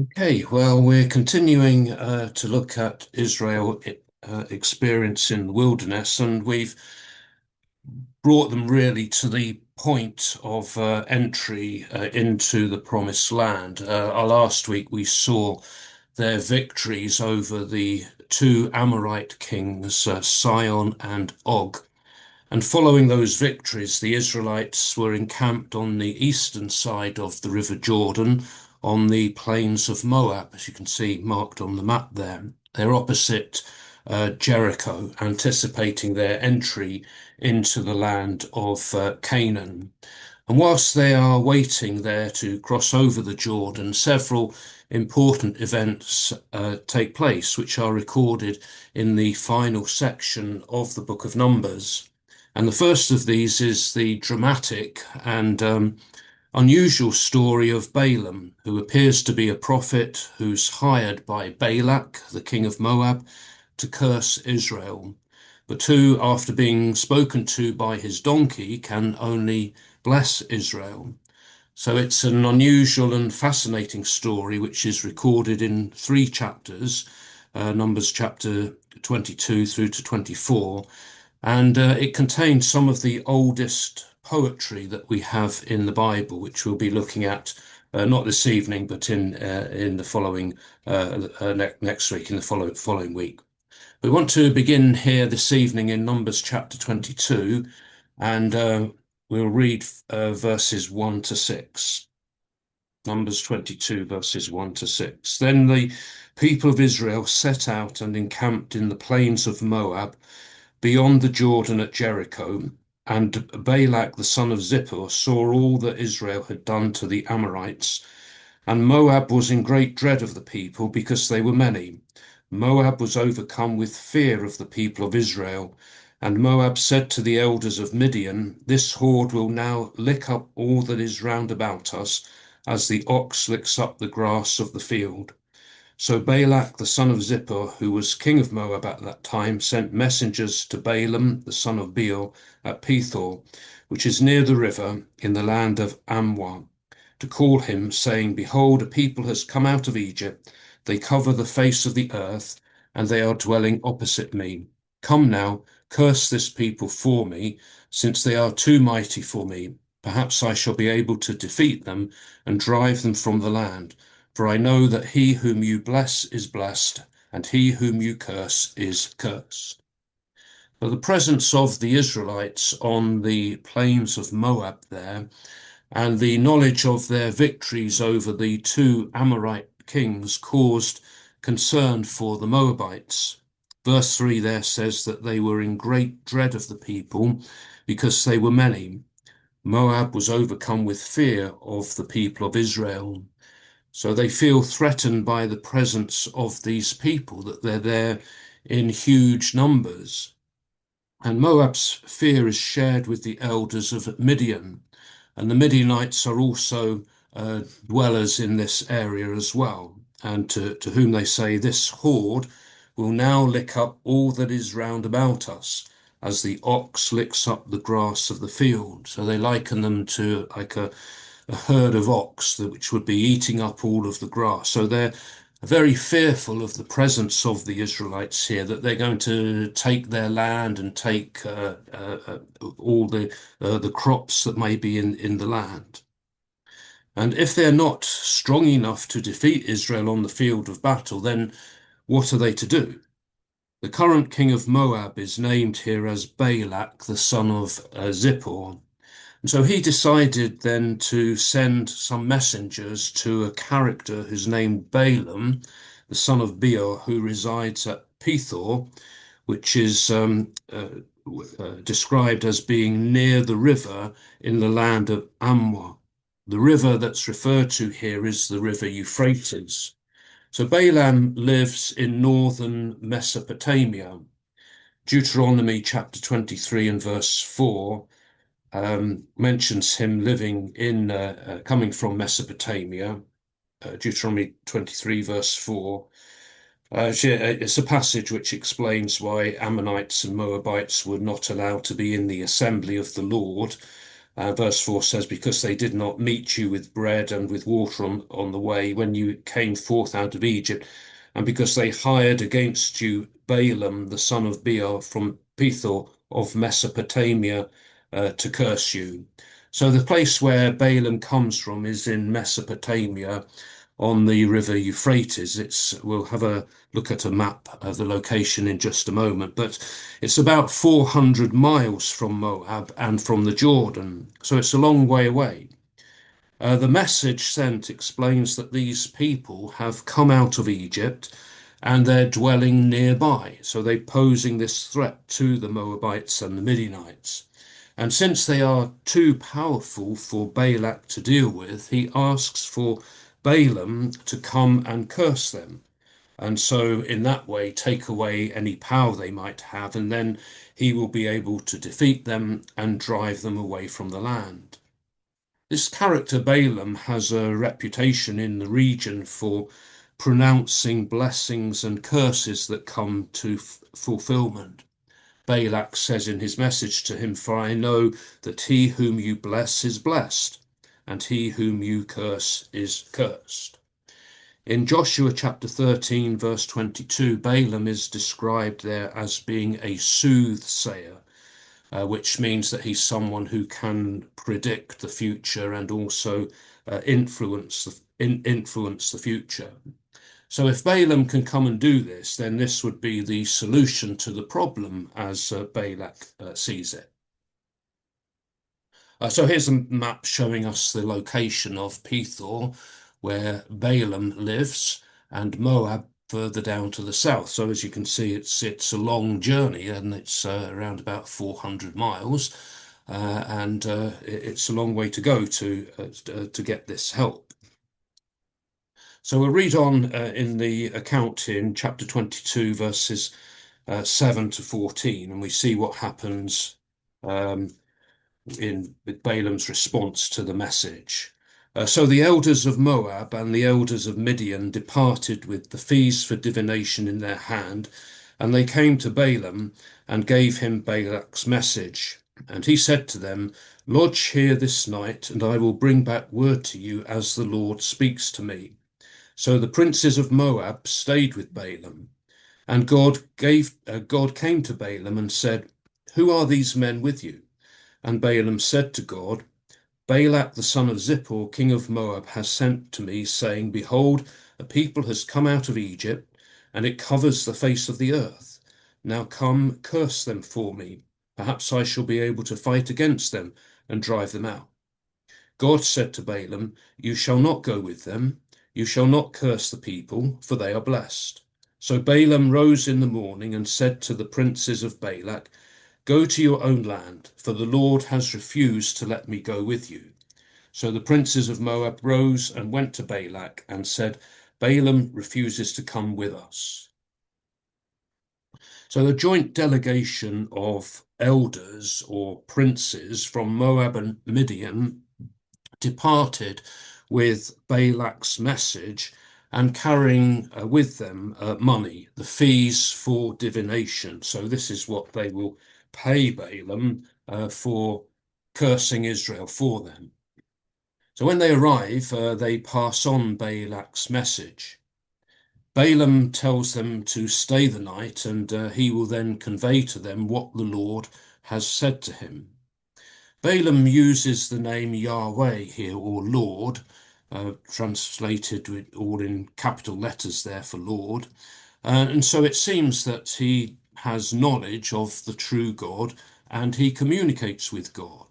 Okay, well, we're continuing to look at Israel experience in the wilderness, and we've brought them really to the point of entry into the Promised Land. Last week we saw their victories over the two Amorite kings, Sihon and Og. And following those victories, the Israelites were encamped on the eastern side of the River Jordan on the plains of Moab, as you can see marked on the map there. They're opposite Jericho, anticipating their entry into the land of Canaan. And whilst they are waiting there to cross over the Jordan, several important events take place, which are recorded in the final section of the book of Numbers. And the first of these is the dramatic and unusual story of Balaam, who appears to be a prophet who's hired by Balak, the king of Moab, to curse Israel, but who, after being spoken to by his donkey, can only bless Israel. So it's an unusual and fascinating story, which is recorded in three chapters, Numbers chapter 22 through to 24. And it contains some of the oldest poetry that we have in the Bible, which we'll be looking at not this evening, but in the following next week, in the following week. We want to begin here this evening in Numbers chapter 22, and we'll read verses 1 to 6. Numbers 22, verses 1 to 6. Then the people of Israel set out and encamped in the plains of Moab, beyond the Jordan at Jericho. And Balak the son of Zippor saw all that Israel had done to the Amorites. And Moab was in great dread of the people, because they were many. Moab was overcome with fear of the people of Israel. And Moab said to the elders of Midian, This horde will now lick up all that is round about us, as the ox licks up the grass of the field. So Balak the son of Zippor, who was king of Moab at that time, sent messengers to Balaam the son of Beor at Pethor, which is near the river in the land of Ammon, to call him, saying, Behold, a people has come out of Egypt. They cover the face of the earth, and they are dwelling opposite me. Come now, curse this people for me, since they are too mighty for me. Perhaps I shall be able to defeat them and drive them from the land. For I know that he whom you bless is blessed, and he whom you curse is cursed. But the presence of the Israelites on the plains of Moab there, and the knowledge of their victories over the two Amorite kings, caused concern for the Moabites. Verse 3 there says that they were in great dread of the people because they were many. Moab was overcome with fear of the people of Israel. So they feel threatened by the presence of these people, that they're there in huge numbers. And Moab's fear is shared with the elders of Midian. And the Midianites are also dwellers in this area as well. And to whom they say, This horde will now lick up all that is round about us, as the ox licks up the grass of the field. So they liken them to like a herd of ox which would be eating up all of the grass. So they're very fearful of the presence of the Israelites here, that they're going to take their land and take all the crops that may be in the land. And if they're not strong enough to defeat Israel on the field of battle, then what are they to do? The current king of Moab is named here as Balak, the son of Zippor. And so he decided then to send some messengers to a character who's named Balaam, the son of Beor, who resides at Pethor, which is described as being near the river in the land of Ammon. The river that's referred to here is the river Euphrates. So Balaam lives in northern Mesopotamia. Deuteronomy chapter 23 and verse 4 mentions him living in, coming from Mesopotamia. Deuteronomy 23, verse 4. It's a passage which explains why Ammonites and Moabites were not allowed to be in the assembly of the Lord. Verse 4 says, because they did not meet you with bread and with water on the way when you came forth out of Egypt, and because they hired against you Balaam, the son of Beor, from Pethor of Mesopotamia, to curse you. So the place where Balaam comes from is in Mesopotamia on the river Euphrates. We'll have a look at a map of the location in just a moment, but it's about 400 miles from Moab and from the Jordan, so it's a long way away. The message sent explains that these people have come out of Egypt and they're dwelling nearby, so they're posing this threat to the Moabites and the Midianites. And since they are too powerful for Balak to deal with, he asks for Balaam to come and curse them. And so, in that way, take away any power they might have, and then he will be able to defeat them and drive them away from the land. This character, Balaam, has a reputation in the region for pronouncing blessings and curses that come to fulfillment. Balak says in his message to him, for I know that he whom you bless is blessed, and he whom you curse is cursed. In Joshua chapter 13, verse 22, Balaam is described there as being a soothsayer, which means that he's someone who can predict the future and also influence the future. So if Balaam can come and do this, then this would be the solution to the problem as Balak sees it. So here's a map showing us the location of Pethor, where Balaam lives, and Moab further down to the south. So as you can see, it's a long journey, and it's around about 400 miles, and it's a long way to go to get this help. So we'll read on in the account in chapter 22, verses 7 to 14, and we see what happens with Balaam's response to the message. So the elders of Moab and the elders of Midian departed with the fees for divination in their hand, and they came to Balaam and gave him Balak's message. And he said to them, lodge here this night, and I will bring back word to you as the Lord speaks to me. So the princes of Moab stayed with Balaam, and God came to Balaam and said, who are these men with you? And Balaam said to God, Balak the son of Zippor, king of Moab, has sent to me, saying, behold, a people has come out of Egypt, and it covers the face of the earth. Now come, curse them for me. Perhaps I shall be able to fight against them and drive them out. God said to Balaam, you shall not go with them. You shall not curse the people, for they are blessed. So Balaam rose in the morning and said to the princes of Balak, go to your own land, for the Lord has refused to let me go with you. So the princes of Moab rose and went to Balak and said, Balaam refuses to come with us. So the joint delegation of elders or princes from Moab and Midian departed with Balak's message and carrying with them money, the fees for divination. So this is what they will pay Balaam for cursing Israel for them. So when they arrive, they pass on Balak's message. Balaam tells them to stay the night, and he will then convey to them what the Lord has said to him. Balaam uses the name Yahweh here, or Lord, translated with all in capital letters there for Lord. And so it seems that he has knowledge of the true God and he communicates with God.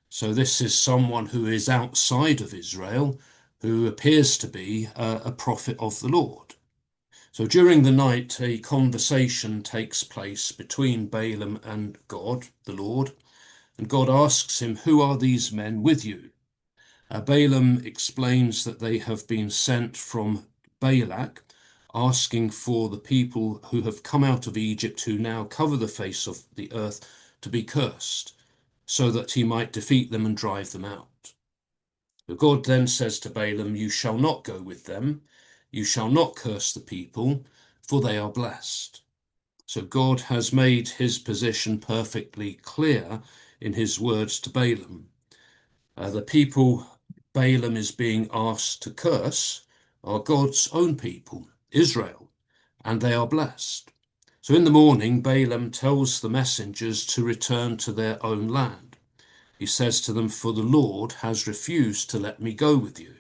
So this is someone who is outside of Israel, who appears to be a prophet of the Lord. So during the night, a conversation takes place between Balaam and God, the Lord. And God asks him, who are these men with you? Balaam explains that they have been sent from Balak, asking for the people who have come out of Egypt, who now cover the face of the earth, to be cursed, so that he might defeat them and drive them out. But God then says to Balaam, you shall not go with them, you shall not curse the people, for they are blessed. So God has made his position perfectly clear in his words to Balaam. The people Balaam is being asked to curse are God's own people, Israel, and they are blessed. So in the morning, Balaam tells the messengers to return to their own land. He says to them, "For the Lord has refused to let me go with you."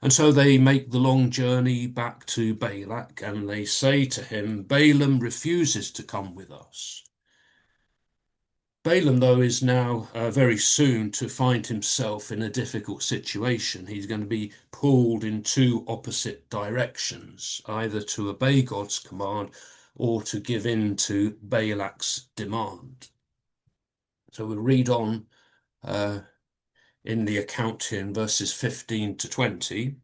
And so they make the long journey back to Balak, and they say to him, "Balaam refuses to come with us." Balaam, though, is now very soon to find himself in a difficult situation. He's going to be pulled in two opposite directions, either to obey God's command or to give in to Balak's demand. So we'll read on in the account here in verses 15 to 20.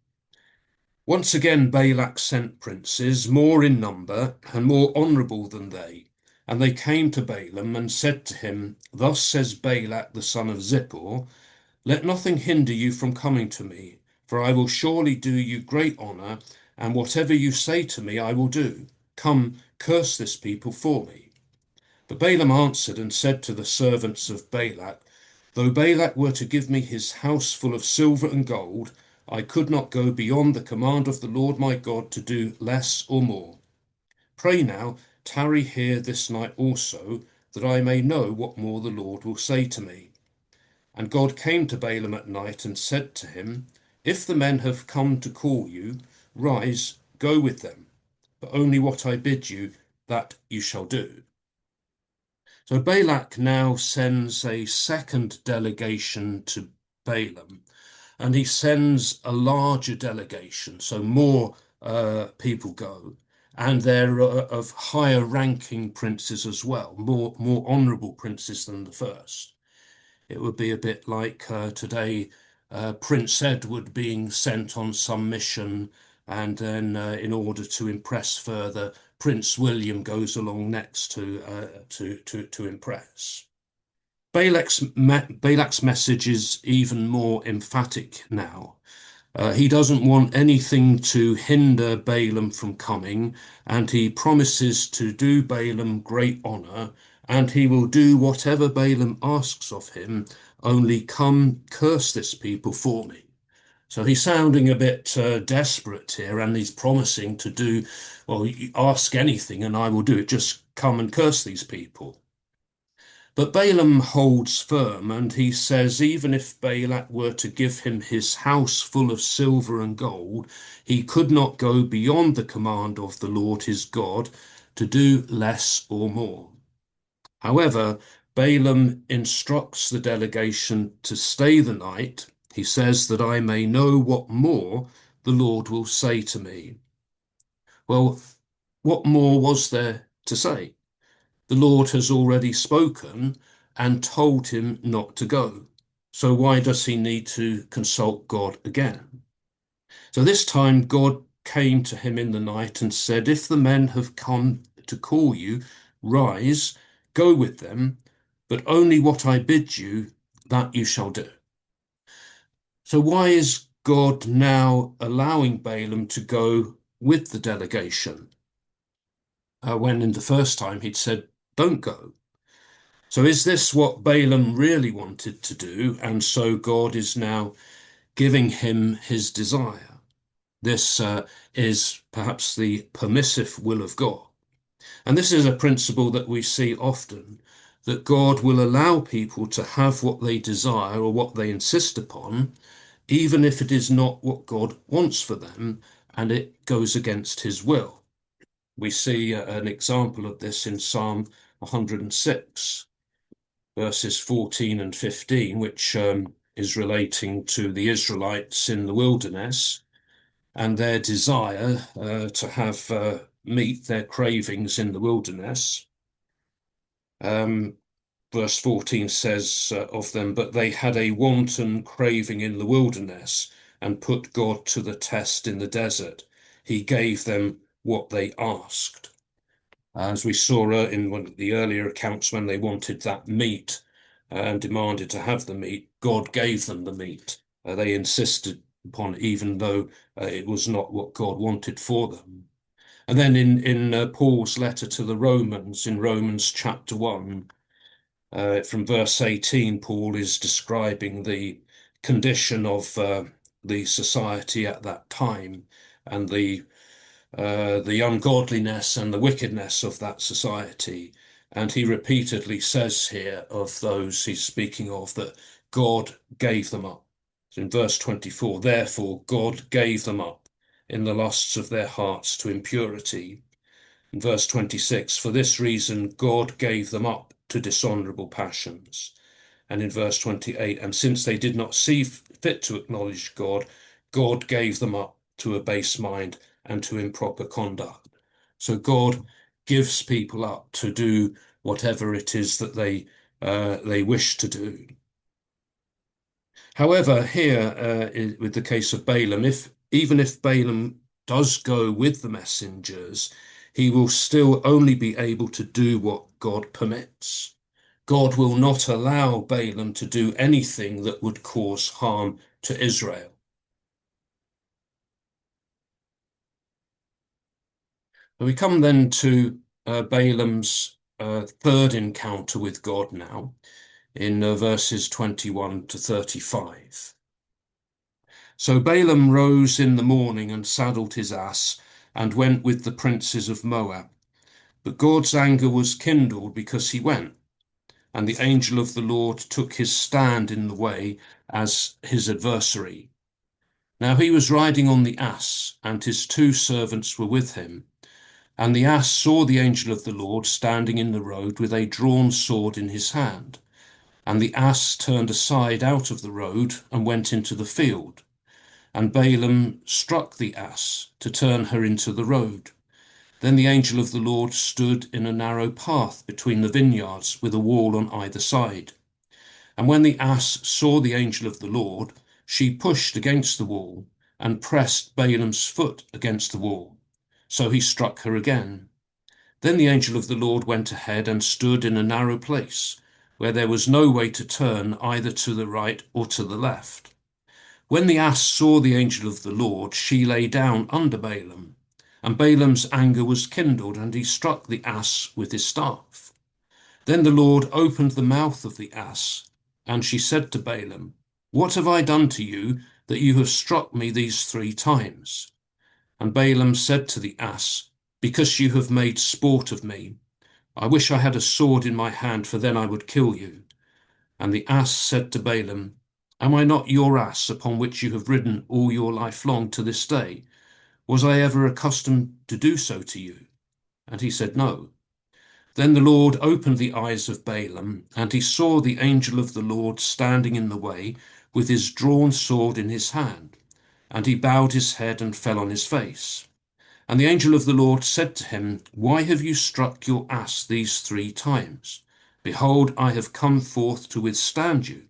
Once again Balak sent princes, more in number and more honourable than they, and they came to Balaam and said to him, "Thus says Balak the son of Zippor, let nothing hinder you from coming to me, for I will surely do you great honour, and whatever you say to me I will do. Come, curse this people for me." But Balaam answered and said to the servants of Balak, "Though Balak were to give me his house full of silver and gold, I could not go beyond the command of the Lord my God to do less or more. Pray now, tarry here this night also, that I may know what more the Lord will say to me." And God came to Balaam at night and said to him, "If the men have come to call you, rise, go with them, but only what I bid you, that you shall do." So Balak now sends a second delegation to Balaam, and he sends a larger delegation, so more people go, and they're of higher ranking princes as well, more honourable princes than the first. It would be a bit like today, Prince Edward being sent on some mission, and then in order to impress further, Prince William goes along next to impress. Balak's message is even more emphatic now. He doesn't want anything to hinder Balaam from coming, and he promises to do Balaam great honour, and he will do whatever Balaam asks of him, only come curse this people for me. So he's sounding a bit desperate here, and he's promising to do, well, ask anything and I will do it, just come and curse these people. But Balaam holds firm, and he says even if Balak were to give him his house full of silver and gold, he could not go beyond the command of the Lord his God to do less or more. However, Balaam instructs the delegation to stay the night. He says that I may know what more the Lord will say to me. Well, what more was there to say? The Lord has already spoken and told him not to go. So why does he need to consult God again? So this time God came to him in the night and said, "If the men have come to call you, rise, go with them, but only what I bid you, that you shall do." So why is God now allowing Balaam to go with the delegation when in the first time he'd said, "Don't go"? So is this what Balaam really wanted to do? And so God is now giving him his desire. This is perhaps the permissive will of God. And this is a principle that we see often, that God will allow people to have what they desire or what they insist upon, even if it is not what God wants for them and it goes against his will. We see an example of this in Psalm 106. Verses 14 and 15, which is relating to the Israelites in the wilderness and their desire to have meet their cravings in the wilderness. Verse 14 says of them, "But they had a wanton craving in the wilderness and put God to the test in the desert. He gave them what they asked." As we saw in one of the earlier accounts, when they wanted that meat and demanded to have the meat, God gave them the meat. They insisted upon it, even though it was not what God wanted for them. And then in Paul's letter to the Romans, in Romans chapter 1, From verse 18, Paul is describing the condition of the society at that time and the ungodliness and the wickedness of that society. And he repeatedly says here of those he's speaking of that God gave them up. So in verse 24, therefore God gave them up in the lusts of their hearts to impurity. In verse 26, for this reason God gave them up to dishonorable passions. And in verse 28, and since they did not see fit to acknowledge God, God gave them up to a base mind and to improper conduct. So God gives people up to do whatever it is that they wish to do. However, here with the case of Balaam, even if Balaam does go with the messengers, he will still only be able to do what God permits. God will not allow Balaam to do anything that would cause harm to Israel. We come then to Balaam's third encounter with God now in verses 21 to 35. So Balaam rose in the morning and saddled his ass and went with the princes of Moab. But God's anger was kindled because he went, and the angel of the Lord took his stand in the way as his adversary. Now he was riding on the ass, and his two servants were with him. And the ass saw the angel of the Lord standing in the road with a drawn sword in his hand. And the ass turned aside out of the road and went into the field. And Balaam struck the ass to turn her into the road. Then the angel of the Lord stood in a narrow path between the vineyards with a wall on either side. And when the ass saw the angel of the Lord, she pushed against the wall and pressed Balaam's foot against the wall. So he struck her again. Then the angel of the Lord went ahead and stood in a narrow place, where there was no way to turn either to the right or to the left. When the ass saw the angel of the Lord, she lay down under Balaam, and Balaam's anger was kindled, and he struck the ass with his staff. Then the Lord opened the mouth of the ass, and she said to Balaam, what have I done to you that you have struck me these 3 times? And Balaam said to the ass, because you have made sport of me. I wish I had a sword in my hand, for then I would kill you. And the ass said to Balaam, am I not your ass upon which you have ridden all your life long to this day? Was I ever accustomed to do so to you? And he said, no. Then the Lord opened the eyes of Balaam, and he saw the angel of the Lord standing in the way with his drawn sword in his hand. And he bowed his head and fell on his face. And the angel of the Lord said to him, why have you struck your ass these 3 times? Behold, I have come forth to withstand you,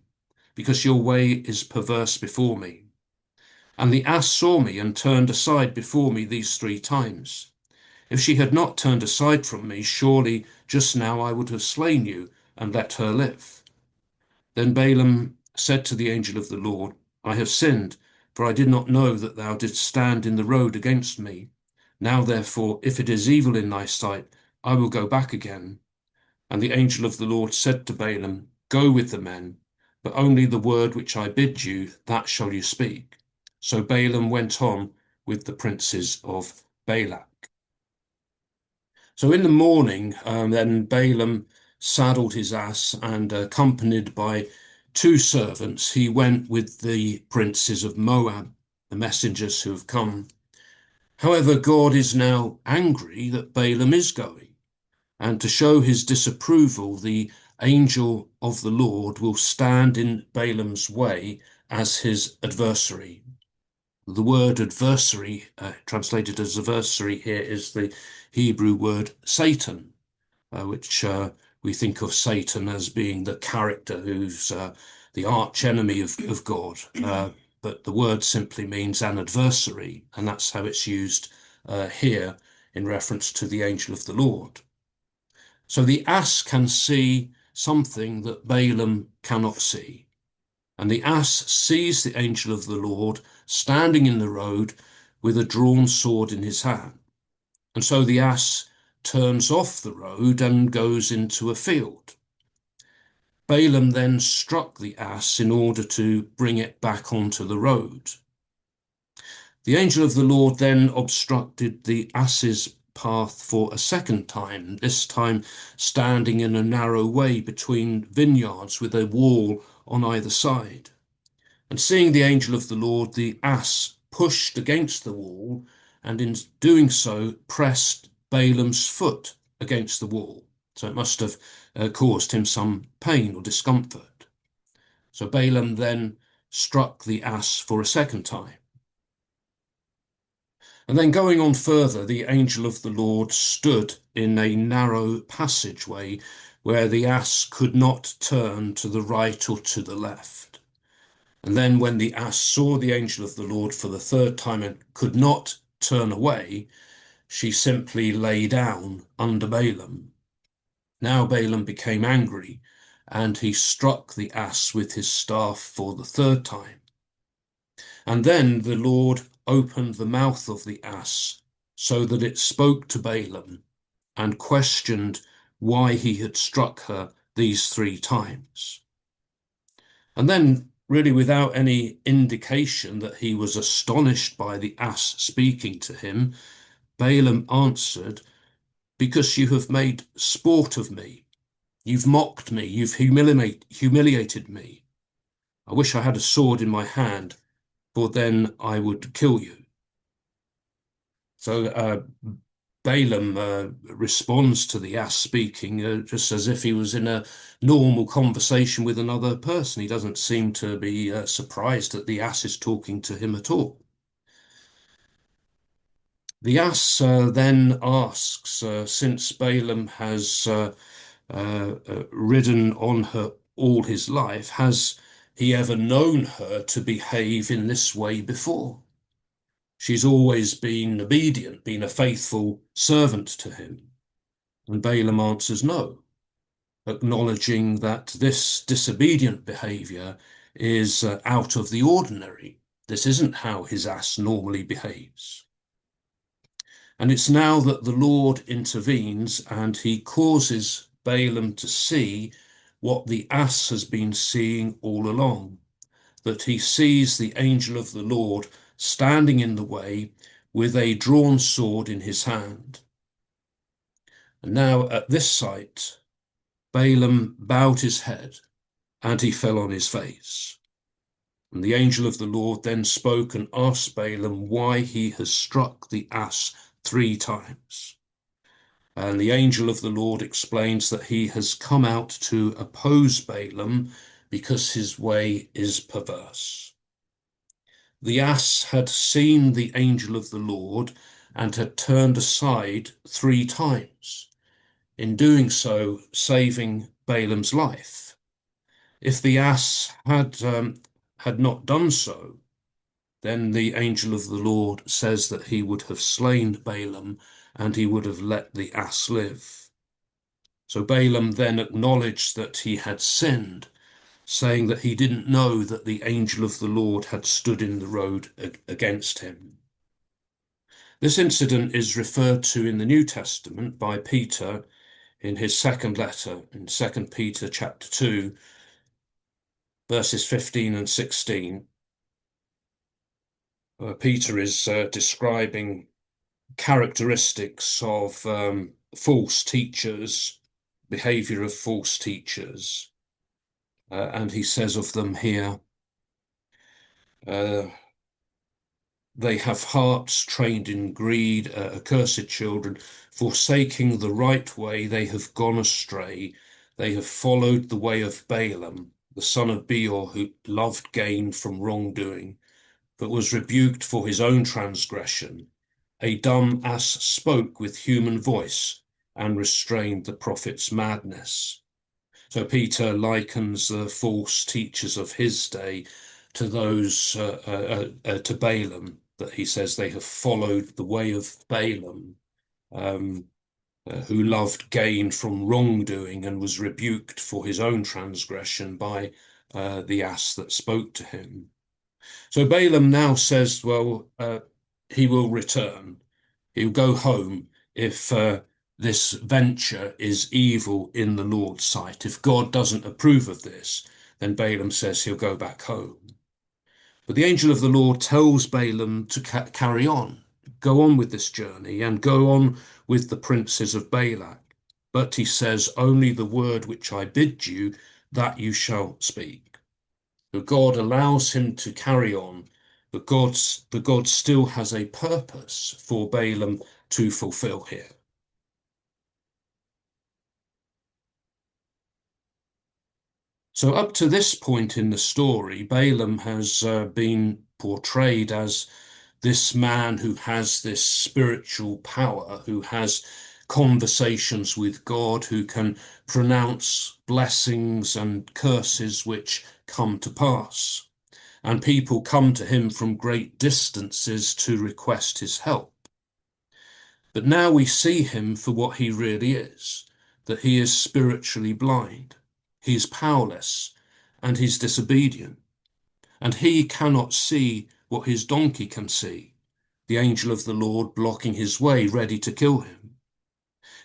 because your way is perverse before me. And the ass saw me and turned aside before me these 3 times. If she had not turned aside from me, surely just now I would have slain you and let her live. Then Balaam said to the angel of the Lord, I have sinned, for I did not know that thou didst stand in the road against me. Now therefore, if it is evil in thy sight, I will go back again. And the angel of the Lord said to Balaam, go with the men, but only the word which I bid you, that shall you speak. So Balaam went on with the princes of Balak. So in the morning, then Balaam saddled his ass, and accompanied by 2 servants, he went with the princes of Moab, the messengers who have come. However, God is now angry that Balaam is going, and to show his disapproval, the angel of the Lord will stand in Balaam's way as his adversary. The word adversary, translated as adversary here, is the Hebrew word Satan, which we think of Satan as being the character who's the arch enemy of God. But the word simply means an adversary, and that's how it's used here in reference to the angel of the Lord. So the ass can see something that Balaam cannot see. And the ass sees the angel of the Lord standing in the road with a drawn sword in his hand. And so the ass turns off the road and goes into a field. Balaam then struck the ass in order to bring it back onto the road. The angel of the Lord then obstructed the ass's path for a second time, this time standing in a narrow way between vineyards with a wall on either side. And seeing the angel of the Lord, the ass pushed against the wall, and in doing so pressed Balaam's foot against the wall. So it must have caused him some pain or discomfort. So Balaam then struck the ass for a second time. And then going on further, the angel of the Lord stood in a narrow passageway where the ass could not turn to the right or to the left. And then when the ass saw the angel of the Lord for the third time and could not turn away, she simply lay down under Balaam. Now Balaam became angry, and he struck the ass with his staff for the third time. And then the Lord opened the mouth of the ass so that it spoke to Balaam and questioned why he had struck her these 3 times. And then, really without any indication that he was astonished by the ass speaking to him, Balaam answered, "Because you have made sport of me. You've mocked me. You've humiliated me. I wish I had a sword in my hand, for then I would kill you." So Balaam responds to the ass speaking just as if he was in a normal conversation with another person. He doesn't seem to be surprised that the ass is talking to him at all. The ass then asks, since Balaam has ridden on her all his life, has he ever known her to behave in this way before? She's always been obedient, been a faithful servant to him. And Balaam answers no, acknowledging that this disobedient behavior is out of the ordinary. This isn't how his ass normally behaves. And it's now that the Lord intervenes and he causes Balaam to see what the ass has been seeing all along, that he sees the angel of the Lord standing in the way with a drawn sword in his hand. And now at this sight, Balaam bowed his head and he fell on his face. And the angel of the Lord then spoke and asked Balaam why he has struck the ass 3 times. And the angel of the Lord explains that he has come out to oppose Balaam because his way is perverse. The ass had seen the angel of the Lord and had turned aside 3 times, in doing so saving Balaam's life. If the ass had not done so, then the angel of the Lord says that he would have slain Balaam and he would have let the ass live. So Balaam then acknowledged that he had sinned, saying that he didn't know that the angel of the Lord had stood in the road against him. This incident is referred to in the New Testament by Peter in his second letter, in 2 Peter chapter 2, verses 15 and 16. Peter is describing characteristics of false teachers, behavior of false teachers. And he says of them here, they have hearts trained in greed, accursed children, forsaking the right way, they have gone astray. They have followed the way of Balaam, the son of Beor, who loved gain from wrongdoing, but was rebuked for his own transgression. A dumb ass spoke with human voice and restrained the prophet's madness. So Peter likens the false teachers of his day to those to Balaam, that he says they have followed the way of Balaam, who loved gain from wrongdoing and was rebuked for his own transgression by the ass that spoke to him. So Balaam now says, well, he will return. He'll go home if this venture is evil in the Lord's sight. If God doesn't approve of this, then Balaam says he'll go back home. But the angel of the Lord tells Balaam to carry on, go on with this journey and go on with the princes of Balak. But he says, only the word which I bid you, that you shall speak. So God allows him to carry on, but God still has a purpose for Balaam to fulfill here. So up to this point in the story, Balaam has been portrayed as this man who has this spiritual power, who has conversations with God, who can pronounce blessings and curses which come to pass. And people come to him from great distances to request his help. But now we see him for what he really is, that he is spiritually blind. He is powerless and he's disobedient. And he cannot see what his donkey can see, the angel of the Lord blocking his way, ready to kill him.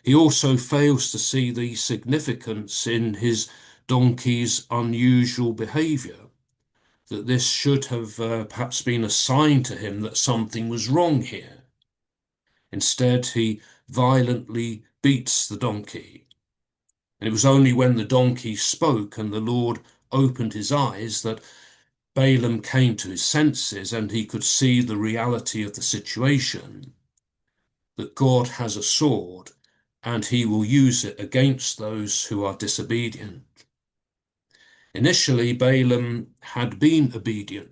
He also fails to see the significance in his donkey's unusual behavior, that this should have perhaps been a sign to him that something was wrong here. Instead, he violently beats the donkey. And it was only when the donkey spoke and the Lord opened his eyes that Balaam came to his senses and he could see the reality of the situation, that God has a sword and he will use it against those who are disobedient. Initially, Balaam had been obedient.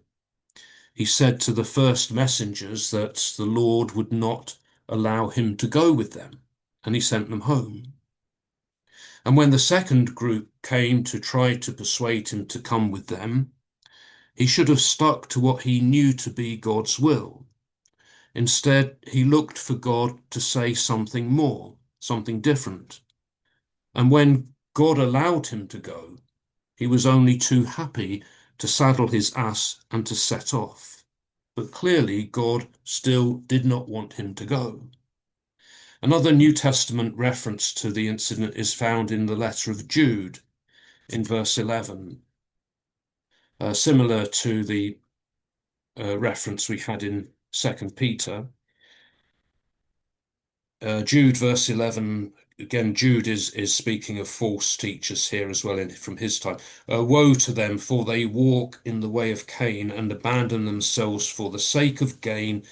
He said to the first messengers that the Lord would not allow him to go with them, and he sent them home. And when the second group came to try to persuade him to come with them, he should have stuck to what he knew to be God's will. Instead, he looked for God to say something more, something different. And when God allowed him to go, he was only too happy to saddle his ass and to set off. But clearly, God still did not want him to go. Another New Testament reference to the incident is found in the letter of Jude in verse 11, similar to the reference we had in 2 Peter. Jude, verse 11, again, Jude is speaking of false teachers here as well from his time. Woe to them, for they walk in the way of Cain and abandon themselves for the sake of gain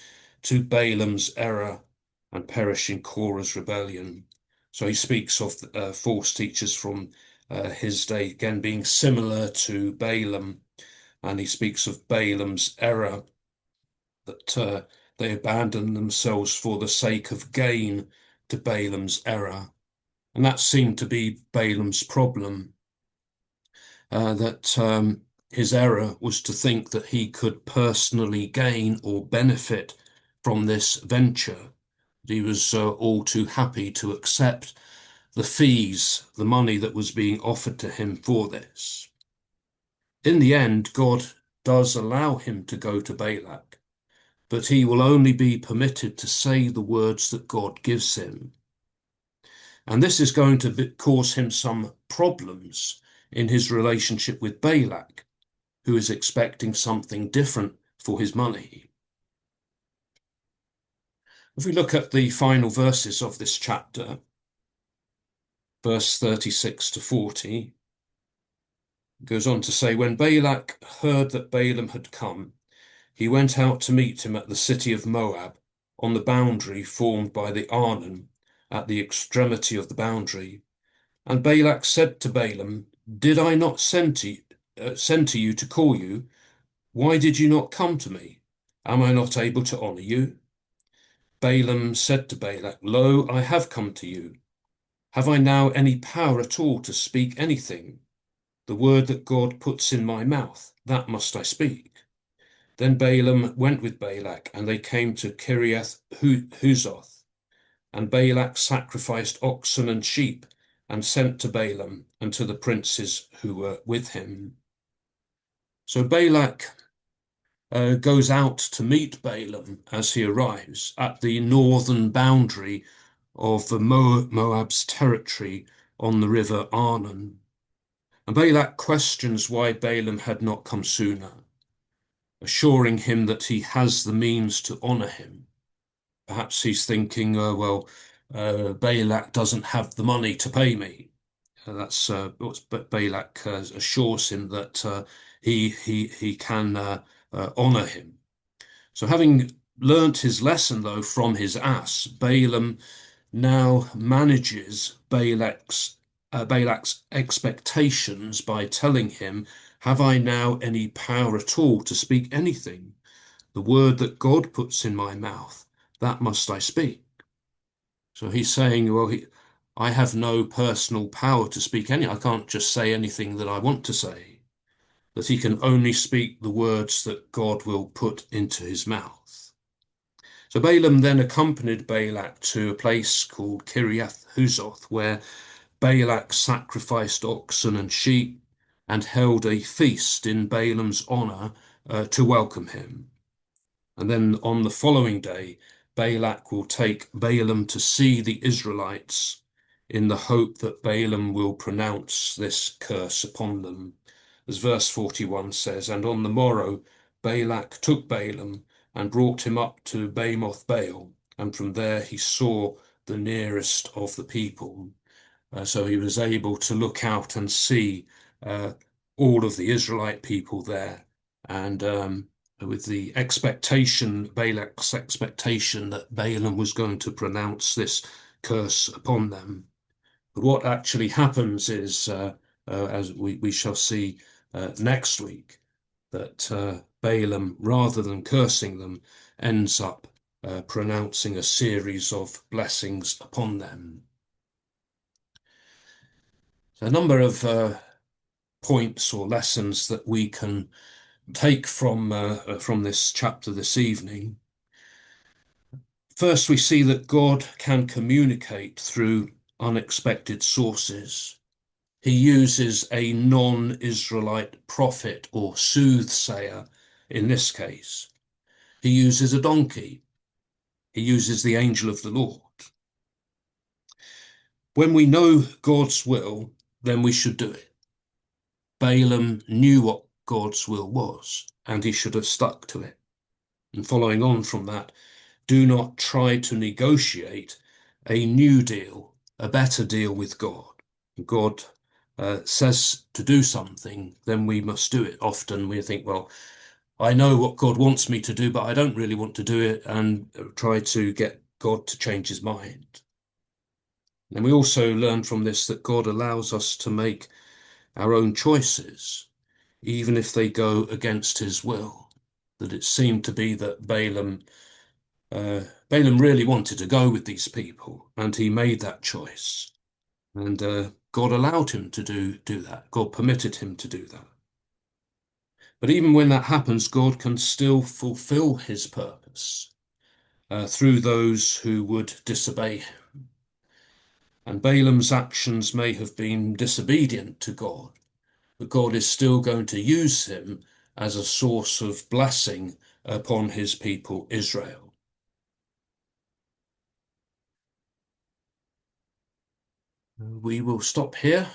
to Balaam's error and perish in Korah's rebellion. So he speaks of false teachers from his day, again, being similar to Balaam, and he speaks of Balaam's error, that they abandon themselves for the sake of gain to Balaam's error. And that seemed to be Balaam's problem, that his error was to think that he could personally gain or benefit from this venture. He was all too happy to accept the fees, the money that was being offered to him for this. In the end, God does allow him to go to Balak, but he will only be permitted to say the words that God gives him. And this is going to cause him some problems in his relationship with Balak, who is expecting something different for his money. If we look at the final verses of this chapter, verse 36 to 40, it goes on to say, when Balak heard that Balaam had come, he went out to meet him at the city of Moab, on the boundary formed by the Arnon, at the extremity of the boundary. And Balak said to Balaam, did I not send to you to call you? Why did you not come to me? Am I not able to honor you? Balaam said to Balak, lo, I have come to you. Have I now any power at all to speak anything? The word that God puts in my mouth, that must I speak. Then Balaam went with Balak, and they came to Kiriath Huzoth. And Balak sacrificed oxen and sheep, and sent to Balaam and to the princes who were with him. So Balak goes out to meet Balaam as he arrives at the northern boundary of Moab's territory on the river Arnon. And Balak questions why Balaam had not come sooner, assuring him that he has the means to honor him. Perhaps he's thinking, Balak doesn't have the money to pay me. That's what Balak assures him that he can honor him. So having learnt his lesson, though, from his ass, Balaam now manages Balak's expectations by telling him, have I now any power at all to speak anything? The word that God puts in my mouth, that must I speak. So he's saying, I have no personal power to speak any. I can't just say anything that I want to say. That he can only speak the words that God will put into his mouth. So Balaam then accompanied Balak to a place called Kiriath Huzoth, where Balak sacrificed oxen and sheep and held a feast in Balaam's honor to welcome him. And then on the following day, Balak will take Balaam to see the Israelites in the hope that Balaam will pronounce this curse upon them. As verse 41 says, and on the morrow, Balak took Balaam and brought him up to Bamoth Baal, and from there he saw the nearest of the people. So he was able to look out and see all of the Israelite people there. And with the expectation, Balak's expectation that Balaam was going to pronounce this curse upon them. But what actually happens is, as we shall see next week, that Balaam, rather than cursing them, ends up pronouncing a series of blessings upon them. So a number of points or lessons that we can take from this chapter this evening. First, we see that God can communicate through unexpected sources. He uses a non-Israelite prophet or soothsayer in this case. He uses a donkey. He uses the angel of the Lord. When we know God's will, then we should do it. Balaam knew what God's will was, and he should have stuck to it. And following on from that, do not try to negotiate a new deal, a better deal with God. God says to do something, then we must do it. Often we think, well, I know what God wants me to do, but I don't really want to do it, and try to get God to change his mind. And we also learn from this that God allows us to make our own choices, even if they go against his will. That it seemed to be that Balaam really wanted to go with these people, and he made that choice. And God allowed him to do that. God permitted him to do that. But even when that happens, God can still fulfill his purpose through those who would disobey him. And Balaam's actions may have been disobedient to God, but God is still going to use him as a source of blessing upon his people Israel. We will stop here